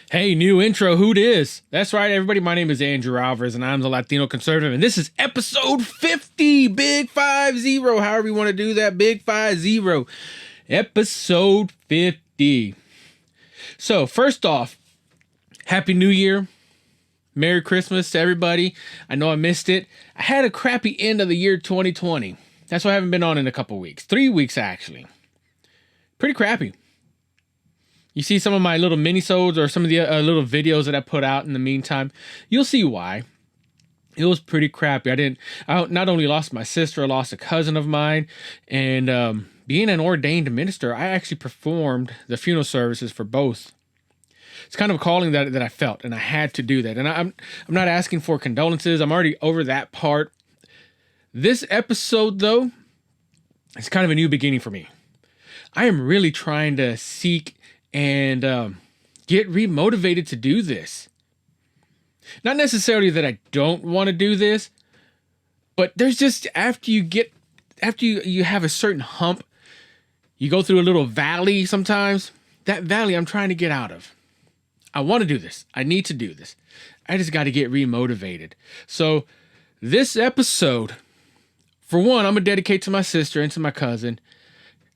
Hey, new intro, who dis? That's right, everybody. My name is Andrew Alvarez, and I'm the Latino conservative, and this is episode 50, Big 50, however you want to do that, Big 50, episode 50. So, first off, Happy New Year. Merry Christmas to everybody. I know I missed it. I had a crappy end of the year 2020. That's why I haven't been on in a couple weeks. 3 weeks, actually. Pretty crappy. You see some of my little mini-sodes or some of the little videos that I put out in the meantime, you'll see why. It was pretty crappy. I not only lost my sister, I lost a cousin of mine. And being an ordained minister, I actually performed the funeral services for both. It's kind of a calling that I felt, and I had to do that. And I'm not asking for condolences. I'm already over that part. This episode, though, is kind of a new beginning for me. I am really trying to seek and get remotivated to do this. Not necessarily that I don't want to do this, but there's just after you have a certain hump, you go through a little valley sometimes. That valley I'm trying to get out of. I want to do this. I need to do this. I just got to get remotivated. So this episode, for one, I'm going to dedicate to my sister and to my cousin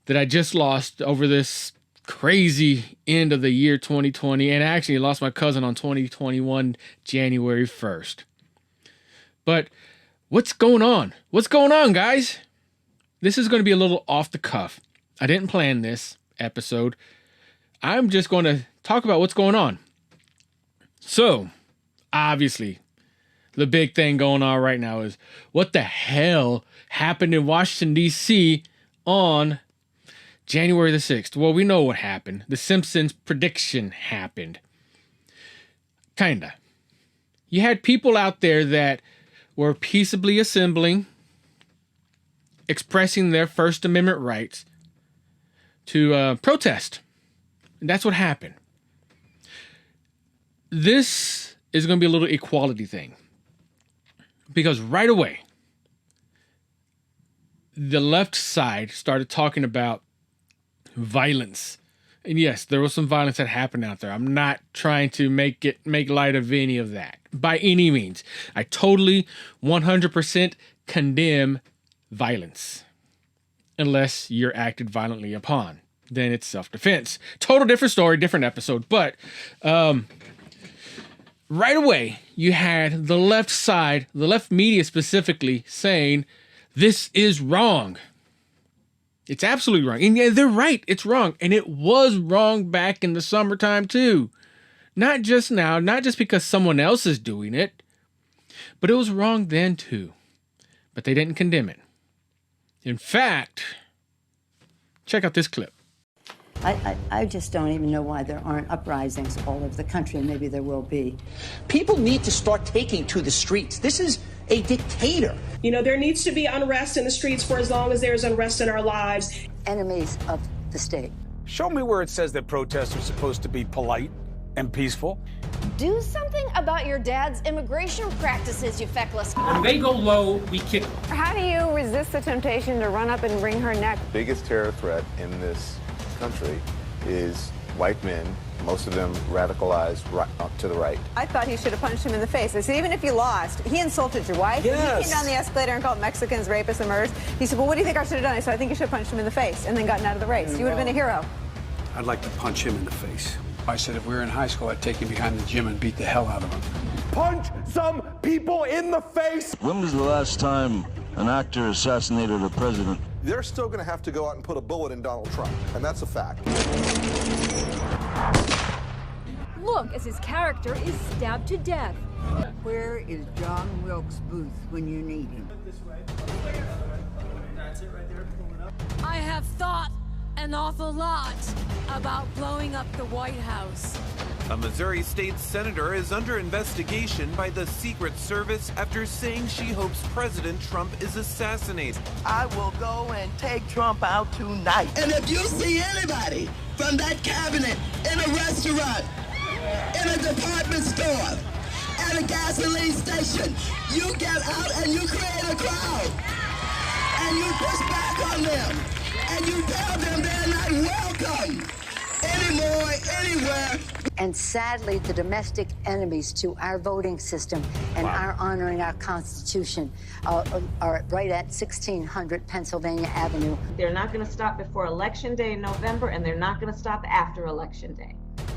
that I just lost over this crazy end of the year 2020, and I actually lost my cousin on 2021 January 1st. But what's going on? What's going on, guys? This is going to be a little off the cuff. I didn't plan this episode. I'm just going to talk about what's going on. So, obviously, the big thing going on right now is what the hell happened in Washington, D.C. on January the 6th. Well, we know what happened. The Simpsons prediction happened. Kinda. You had people out there that were peaceably assembling, expressing their First Amendment rights to protest. And that's what happened. This is going to be a little equality thing. Because right away, the left side started talking about violence. And yes, there was some violence that happened out there. I'm not trying to make light of any of that by any means. I totally 100% condemn violence unless you're acted violently upon. Then it's self-defense. Total different story, different episode. But right away, you had the left side, the left media specifically, saying this is wrong. It's absolutely wrong. And yeah, they're right. It's wrong. And it was wrong back in the summertime too. Not just now, not just because someone else is doing it, but it was wrong then too. But they didn't condemn it. In fact, check out this clip. I just don't even know why there aren't uprisings all over the country, and maybe there will be. People need to start taking to the streets. This is a dictator. You know, there needs to be unrest in the streets for as long as there's unrest in our lives. Enemies of the state. Show me where it says that protests are supposed to be polite and peaceful. Do something about your dad's immigration practices, you feckless. When they go low, we kick them. How do you resist the temptation to run up and wring her neck? The biggest terror threat in this country is white men, most of them radicalized to the right. I thought he should have punched him in the face. I said, even if you lost, he insulted your wife. Yes. He came down the escalator and called Mexicans rapists and murderers. He said, well, what do you think I should have done? I said, I think you should have punched him in the face and then gotten out of the race. You would have been a hero. I'd like to punch him in the face. I said if we were in high school, I'd take him behind the gym and beat the hell out of him. Punch some people in the face! When was the last time an actor assassinated a president? They're still going to have to go out and put a bullet in Donald Trump, and that's a fact. Look as his character is stabbed to death. Where is John Wilkes Booth when you need him? I have thought an awful lot about blowing up the White House. A Missouri state senator is under investigation by the Secret Service after saying she hopes President Trump is assassinated. I will go and take Trump out tonight. And if you see anybody from that cabinet in a restaurant, in a department store, at a gasoline station, you get out and you create a crowd. And you push back on them. And you tell them they're not welcome anymore, anywhere. And sadly, the domestic enemies to our voting system and our honoring our Constitution are right at 1600 Pennsylvania Avenue. They're not going to stop before Election Day in November, and they're not going to stop after Election Day.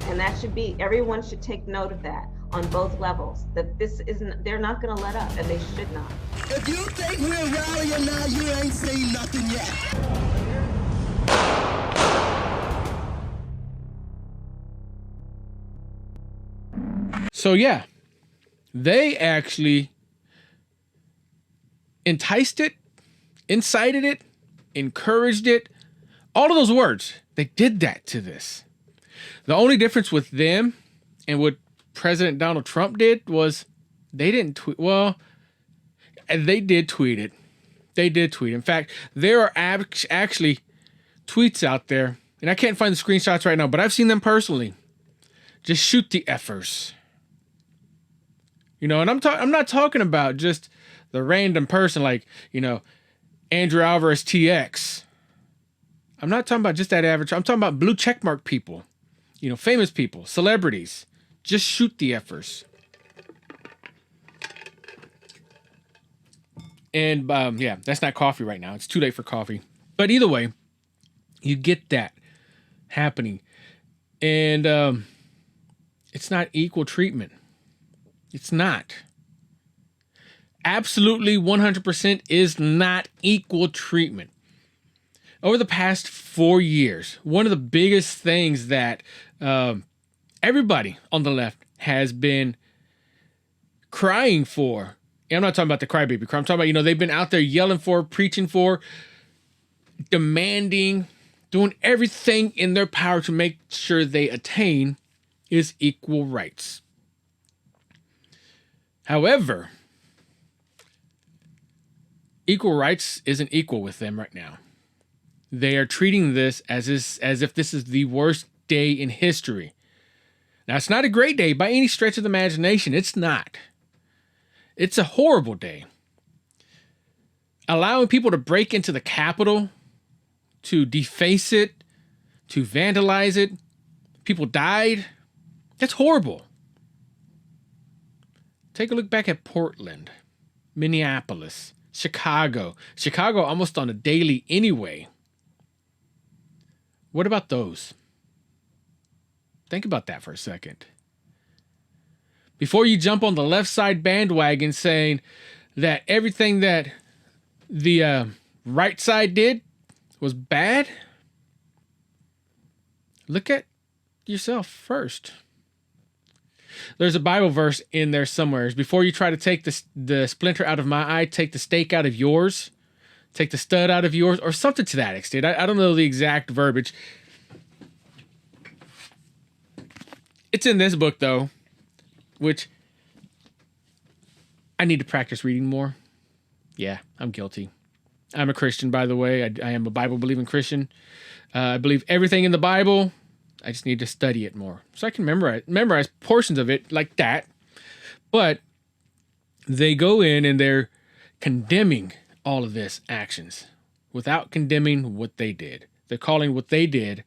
And that should be, everyone should take note of that on both levels, that this isn't, they're not going to let up, and they should not. If you think we're rallying now, you ain't seen nothing yet. So yeah, they actually enticed it, incited it, encouraged it. All of those words, they did that to this. The only difference with them and what President Donald Trump did was they didn't tweet. Well, they did tweet it. They did tweet. In fact, there are actually tweets out there, and I can't find the screenshots right now, but I've seen them personally. Just shoot the effers. You know, and I'm not talking about just the random person like, you know, Andrew Alvarez TX. I'm not talking about just that average. I'm talking about blue checkmark people, you know, famous people, celebrities. Just shoot the effers. And yeah, that's not coffee right now. It's too late for coffee. But either way, you get that happening. And it's not equal treatment. It's not. Absolutely 100% is not equal treatment. Over the past 4 years, one of the biggest things that everybody on the left has been crying for, and I'm not talking about the crybaby cry, I'm talking about, you know, they've been out there yelling for, preaching for, demanding, doing everything in their power to make sure they attain is equal rights. However, equal rights isn't equal with them right now. They are treating this as if this is the worst day in history. Now, it's not a great day by any stretch of the imagination. It's not. It's a horrible day. Allowing people to break into the Capitol, to deface it, to vandalize it. People died. That's horrible. Take a look back at Portland, Minneapolis, Chicago. Chicago almost on a daily anyway. What about those? Think about that for a second. Before you jump on the left side bandwagon saying that everything that the right side did was bad, look at yourself first. There's a Bible verse in there somewhere. Before you try to take the splinter out of my eye, take the stake out of yours. Take the stud out of yours, or something to that extent. I don't know the exact verbiage. It's in this book, though, which I need to practice reading more. Yeah, I'm guilty. I'm a Christian, by the way. I am a Bible-believing Christian. I believe everything in the Bible. I just need to study it more so I can memorize portions of it like that. But they go in and they're condemning all of this actions without condemning what they did. They're calling what they did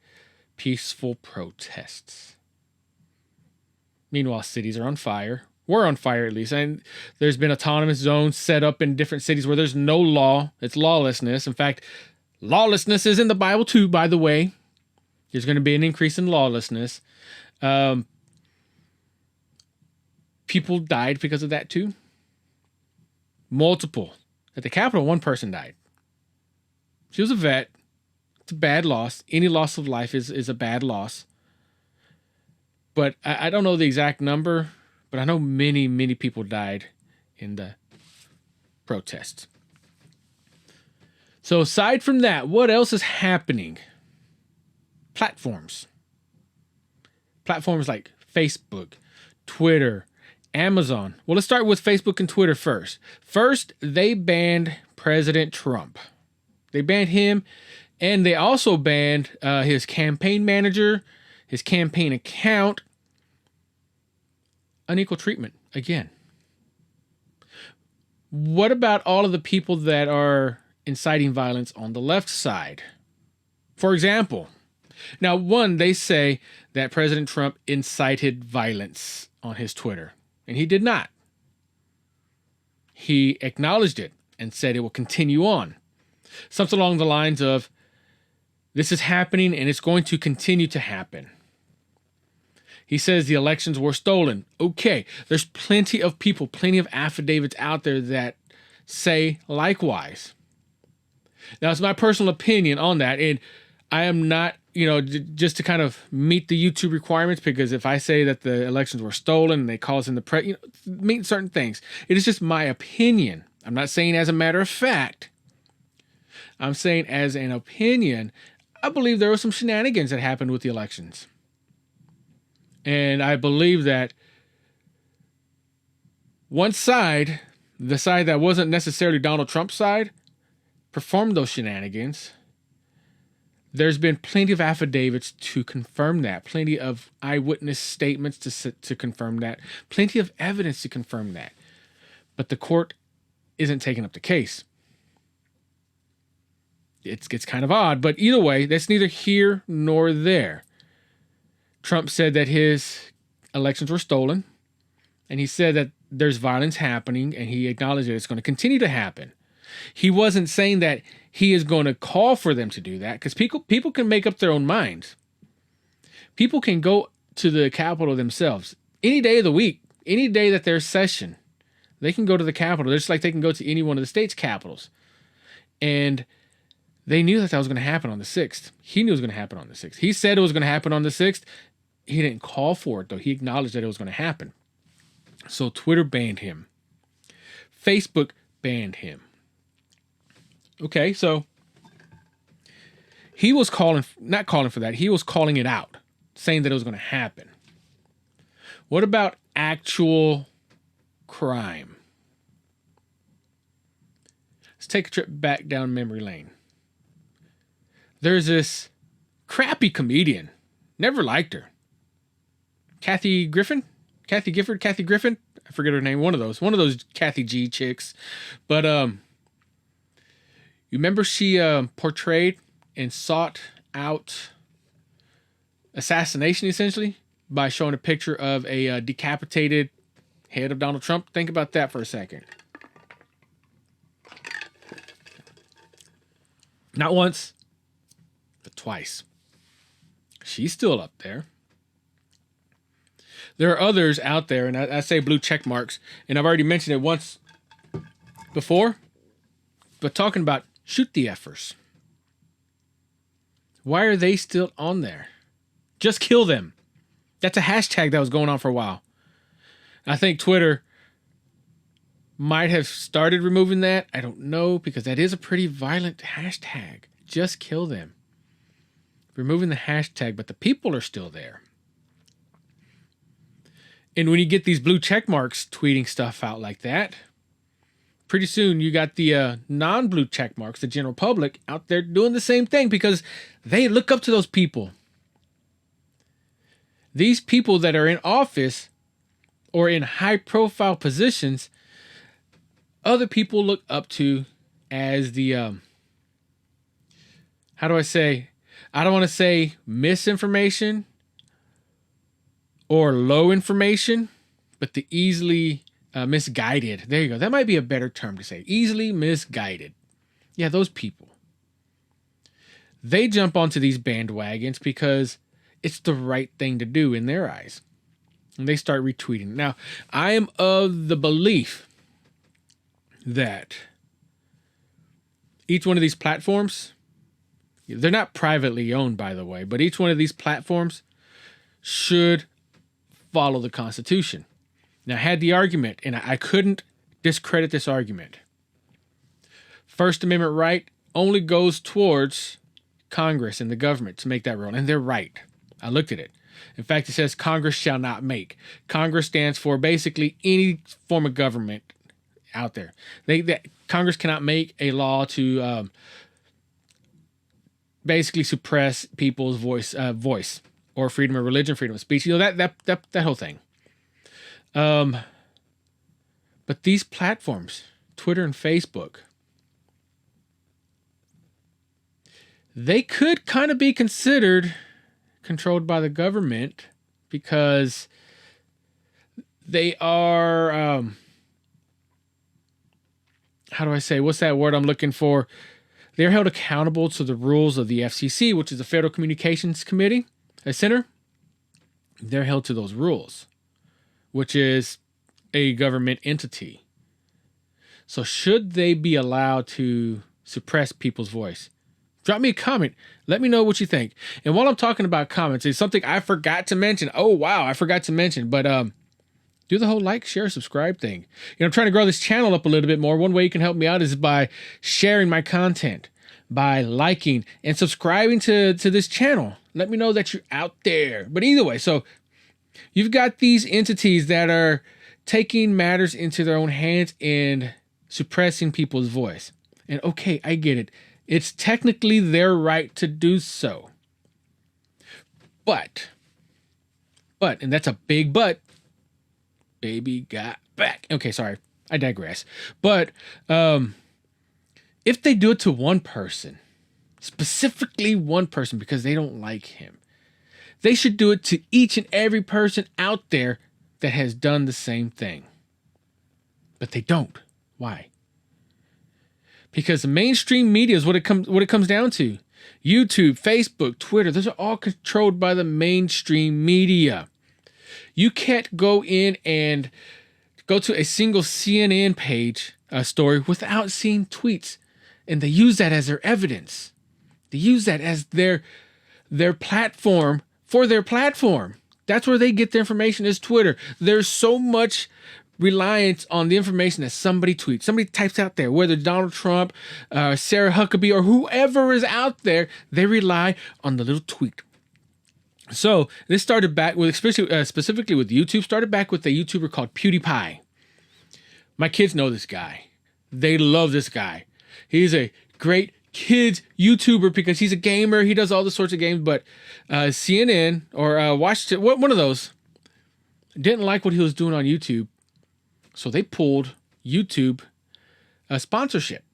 peaceful protests. Meanwhile, cities are on fire. We're on fire, at least. And there's been autonomous zones set up in different cities where there's no law. It's lawlessness. In fact, lawlessness is in the Bible too, by the way. There's going to be an increase in lawlessness. People died because of that too. Multiple. At the Capitol, one person died. She was a vet. It's a bad loss. Any loss of life is a bad loss. But I don't know the exact number, but I know many, many people died in the protests. So aside from that, what else is happening? Platforms like Facebook, Twitter, Amazon. Well, let's start with Facebook and Twitter first. First, they banned President Trump. They banned him, and they also banned his campaign manager, his campaign account. Unequal treatment, again. What about all of the people that are inciting violence on the left side? For example, Now, one, they say that President Trump incited violence on his Twitter, and he did not. He acknowledged it and said it will continue on. Something along the lines of, this is happening and it's going to continue to happen. He says the elections were stolen. Okay, there's plenty of people, plenty of affidavits out there that say likewise. Now, it's my personal opinion on that, and I am not, just to kind of meet the YouTube requirements, because if I say that the elections were stolen and they call us in the press, mean certain things. It is just my opinion. I'm not saying as a matter of fact. I'm saying as an opinion, I believe there were some shenanigans that happened with the elections. And I believe that one side, the side that wasn't necessarily Donald Trump's side, performed those shenanigans. There's been plenty of affidavits to confirm that, plenty of eyewitness statements to confirm that, plenty of evidence to confirm that. But the court isn't taking up the case. It's kind of odd, but either way, that's neither here nor there. Trump said that his elections were stolen, and he said that there's violence happening, and he acknowledged that it's going to continue to happen. He wasn't saying that he is going to call for them to do that, because people can make up their own minds. People can go to the Capitol themselves any day of the week, any day that there's session. They can go to the Capitol, just like they can go to any one of the state's capitals. And they knew that was going to happen on the 6th. He knew it was going to happen on the 6th. He said it was going to happen on the 6th. He didn't call for it, though. He acknowledged that it was going to happen. So Twitter banned him. Facebook banned him. Okay, so he was not calling for that. He was calling it out, saying that it was going to happen. What about actual crime? Let's take a trip back down memory lane. There's this crappy comedian. Never liked her. Kathy Griffin? I forget her name. One of those Kathy G chicks. But you remember she portrayed and sought out assassination, essentially, by showing a picture of a decapitated head of Donald Trump? Think about that for a second. Not once, but twice. She's still up there. There are others out there, and I say blue check marks, and I've already mentioned it once before, but talking about shoot the effers. Why are they still on there? Just kill them. That's a hashtag that was going on for a while. I think Twitter might have started removing that. I don't know, because that is a pretty violent hashtag. Just kill them. Removing the hashtag, but the people are still there. And when you get these blue check marks tweeting stuff out like that, pretty soon you got the non-blue check marks, the general public, out there doing the same thing, because they look up to those people. These people that are in office or in high-profile positions, other people look up to as the, how do I say? I don't want to say misinformation or low information, but the easily misguided. There you go. That might be a better term to say. Easily misguided. Yeah, those people. They jump onto these bandwagons because it's the right thing to do in their eyes. And they start retweeting. Now, I am of the belief that each one of these platforms, they're not privately owned, by the way, but each one of these platforms should follow the Constitution. Now, I had the argument, and I couldn't discredit this argument. First Amendment right only goes towards Congress and the government to make that rule, and they're right. I looked at it. In fact, it says Congress shall not make. Congress stands for basically any form of government out there. Congress cannot make a law to basically suppress people's voice or freedom of religion, freedom of speech. That whole thing. But these platforms, Twitter and Facebook, they could kind of be considered controlled by the government because they are, how do I say, what's that word I'm looking for? They're held accountable to the rules of the FCC, which is the Federal Communications Committee, a center. They're held to those rules, which is a government entity. So should they be allowed to suppress people's voice? Drop me a comment. Let me know what you think. And while I'm talking about comments, it's something I forgot to mention. Oh, wow, I forgot to mention. But do the whole like, share, subscribe thing. I'm trying to grow this channel up a little bit more. One way you can help me out is by sharing my content, by liking and subscribing to this channel. Let me know that you're out there. But either way, so you've got these entities that are taking matters into their own hands and suppressing people's voice. And okay, I get it. It's technically their right to do so. But, and that's a big but, baby got back. Okay, sorry, I digress. But if they do it to one person, specifically one person because they don't like him, they should do it to each and every person out there that has done the same thing. But they don't. Why? Because the mainstream media is what it comes down to. YouTube, Facebook, Twitter, those are all controlled by the mainstream media. You can't go in and go to a single CNN page story without seeing tweets. And they use that as their evidence. They use that as their platform for their platform. That's where they get their information, is Twitter. There's so much reliance on the information that somebody tweets, somebody types out there, whether Donald Trump, Sarah Huckabee, or whoever is out there, they rely on the little tweet. So this started back with, especially specifically with YouTube, started back with a YouTuber called PewDiePie. My kids know this guy. They love this guy. He's a great kids YouTuber because he's a gamer. He does all the sorts of games, but CNN or watched it, one of those, didn't like what he was doing on YouTube. So they pulled YouTube sponsorship.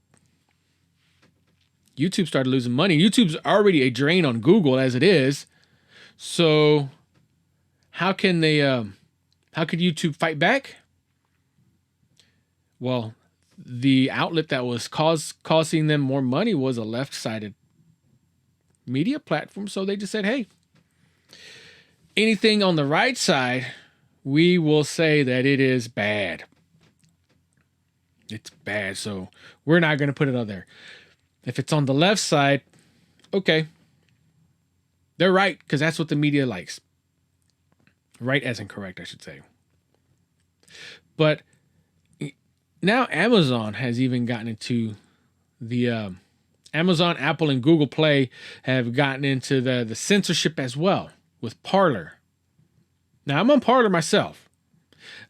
YouTube started losing money. YouTube's already a drain on Google as it is. So how can they, how could YouTube fight back? Well, the outlet that was costing them more money was a left-sided media platform. So they just said, hey, anything on the right side, we will say that it is bad. It's bad, so we're not going to put it on there. If it's on the left side, okay. They're right, because that's what the media likes. Right as in correct, I should say. But now Amazon has even gotten into the... Amazon, Apple, and Google Play have gotten into the censorship as well with Parler. Now, I'm on Parler myself.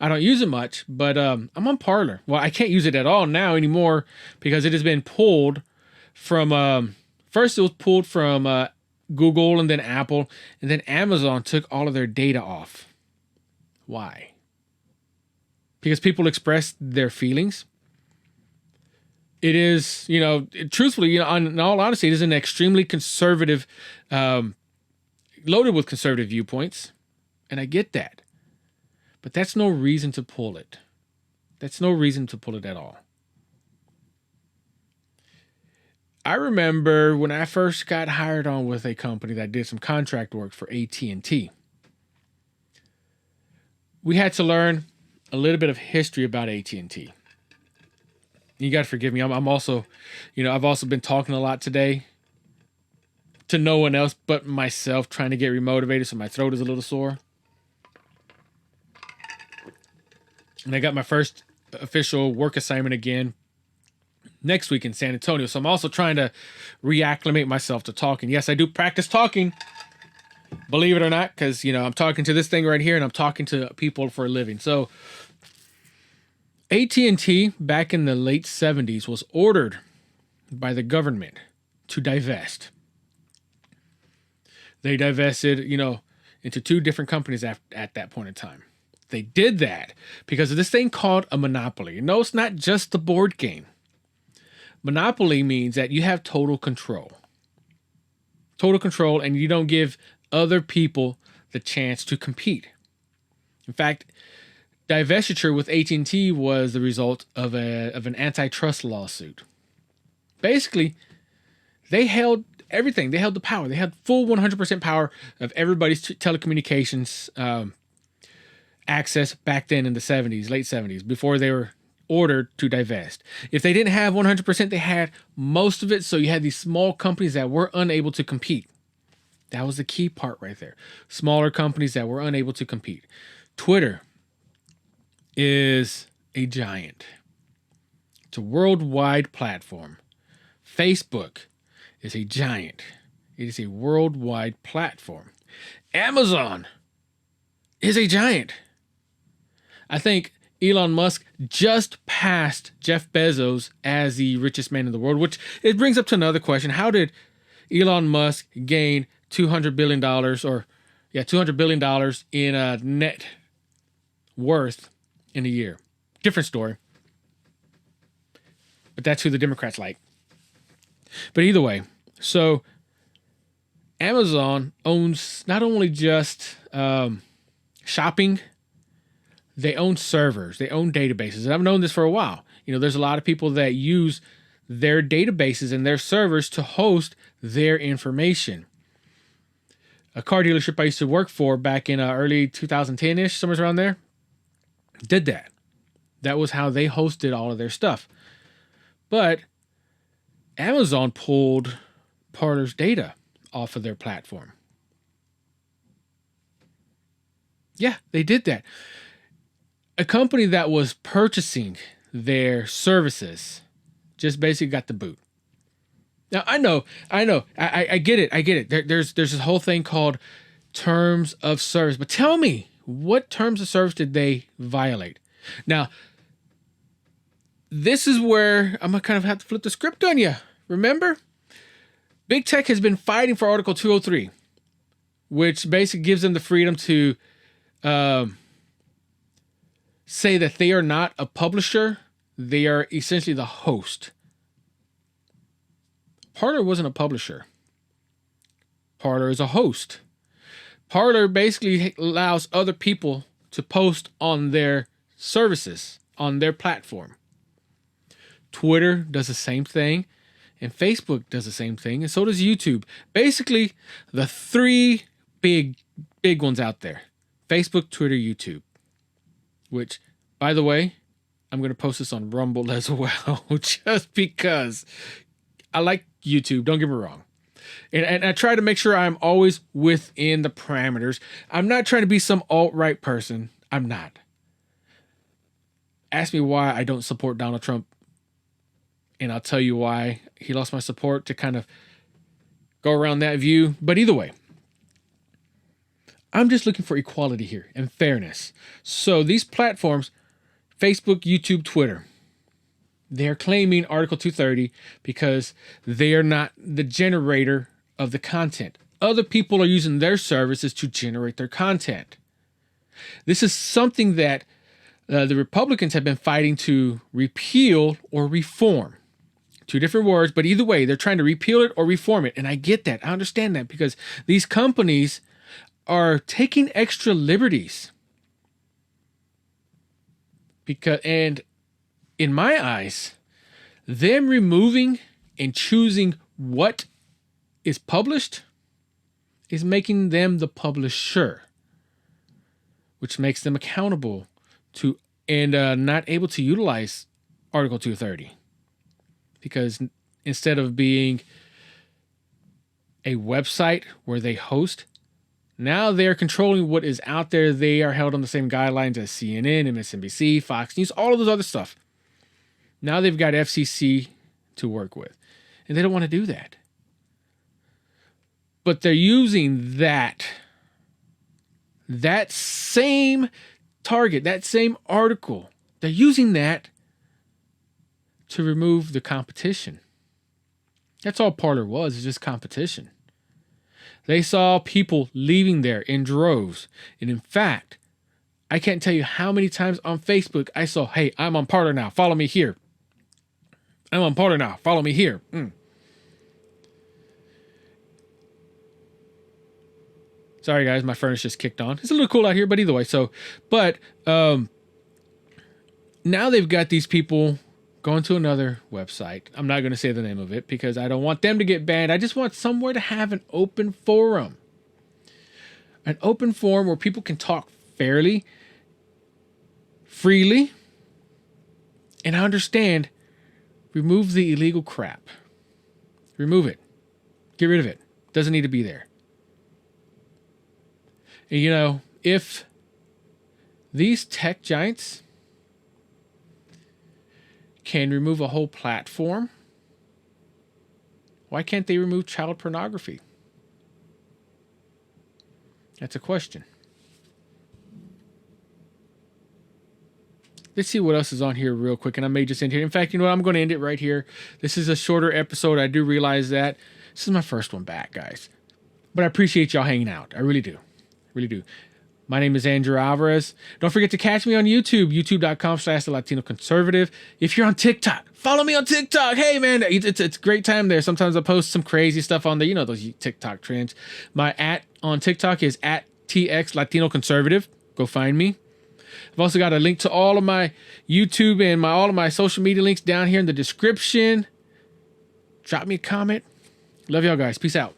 I don't use it much, but I'm on Parler. Well, I can't use it at all now anymore because it has been pulled from... first, it was pulled from Google and then Apple, and then Amazon took all of their data off. Why? Because people express their feelings. It is, truthfully, in all honesty, it is an extremely conservative, loaded with conservative viewpoints. And I get that. But that's no reason to pull it. That's no reason to pull it at all. I remember when I first got hired on with a company that did some contract work for AT&T. We had to learn a little bit of history about AT&T. You got to forgive me. I'm also, I've also been talking a lot today to no one else but myself, trying to get remotivated, so my throat is a little sore. And I got my first official work assignment again next week in San Antonio. So I'm also trying to reacclimate myself to talking. Yes, I do practice talking, believe it or not, because, I'm talking to this thing right here and I'm talking to people for a living. So AT&T back in the late 70s was ordered by the government to divest. They divested, into two different companies at that point in time. They did that because of this thing called a monopoly. No, it's not just the board game. Monopoly means that you have total control. Total control, and you don't give other people the chance to compete. In fact, divestiture with AT&T was the result of an antitrust lawsuit. Basically, they held everything. They held the power. They had full 100% power of everybody's telecommunications access back then in the 70s, late 70s, before they were ordered to divest. If they didn't have 100%, they had most of it. So you had these small companies that were unable to compete. That was the key part right there. Smaller companies that were unable to compete. Twitter is a giant. It's a worldwide platform. Facebook is a giant. It is a worldwide platform. Amazon is a giant. I think Elon Musk just passed Jeff Bezos as the richest man in the world, which it brings up to another question. How did Elon Musk gain $200 billion $200 billion in net worth in a year? Different story. But that's who the Democrats like. But either way, so Amazon owns not only just shopping, they own servers, they own databases. And I've known this for a while. You know, there's a lot of people that use their databases and their servers to host their information. A car dealership I used to work for back in early 2010-ish, somewhere around there, did that. That was how they hosted all of their stuff. But Amazon pulled Parler's data off of their platform. Yeah, they did that. A company that was purchasing their services just basically got the boot. Now, I know. I get it. There's this whole thing called terms of service. But tell me, what terms of service did they violate? Now, this is where I'm going to kind of have to flip the script on you. Remember? Big Tech has been fighting for Article 203, which basically gives them the freedom to say that they are not a publisher. They are essentially the host. Parler wasn't a publisher. Parler is a host. Parler basically allows other people to post on their services, on their platform. Twitter does the same thing, and Facebook does the same thing, and so does YouTube. Basically, the three big ones out there: Facebook, Twitter, YouTube. Which, by the way, I'm going to post this on Rumble as well, just because I like YouTube. Don't get me wrong. And I try to make sure I'm always within the parameters. I'm not trying to be some alt-right person. I'm not. Ask me why I don't support Donald Trump, and I'll tell you why he lost my support to kind of go around that view. But either way, I'm just looking for equality here and fairness. So these platforms, Facebook, YouTube, Twitter, they're claiming Article 230 because they are not the generator of the content. Other people are using their services to generate their content. This is something that the Republicans have been fighting to repeal or reform. Two different words, but either way, they're trying to repeal it or reform it. And I get that. I understand that because these companies are taking extra liberties. And in my eyes, them removing and choosing what is published is making them the publisher, which makes them accountable to and not able to utilize Article 230. Because instead of being a website where they host, now they're controlling what is out there. They are held on the same guidelines as CNN, MSNBC, Fox News, all of those other stuff. Now they've got FCC to work with. And they don't want to do that. But they're using that same target, that same article. They're using that to remove the competition. That's all Parler was, is just competition. They saw people leaving there in droves. And in fact, I can't tell you how many times on Facebook I saw, hey, I'm on Parler now, follow me here. I'm on Parler now, follow me here. Sorry guys, my furnace just kicked on. It's a little cool out here, but either way. So, but now they've got these people going to another website. I'm not going to say the name of it because I don't want them to get banned. I just want somewhere to have an open forum. An open forum where people can talk fairly, freely, and I understand, remove the illegal crap. Remove it. Get rid of it. Doesn't need to be there. And you know, if these tech giants can remove a whole platform, why can't they remove child pornography? That's a question. Let's see what else is on here real quick, and I may just end here. In fact, you know what? I'm going to end it right here. This is a shorter episode. I do realize that. This is my first one back, guys. But I appreciate y'all hanging out. I really do. Really do. My name is Andrew Alvarez. Don't forget to catch me on YouTube, youtube.com/The Latino Conservative. If you're on TikTok, follow me on TikTok. Hey, man, it's a great time there. Sometimes I post some crazy stuff on there. You know those TikTok trends. My @ on TikTok is @TX Latino Conservative. Go find me. I've also got a link to all of my YouTube and all of my social media links down here in the description. Drop me a comment. Love y'all guys. Peace out.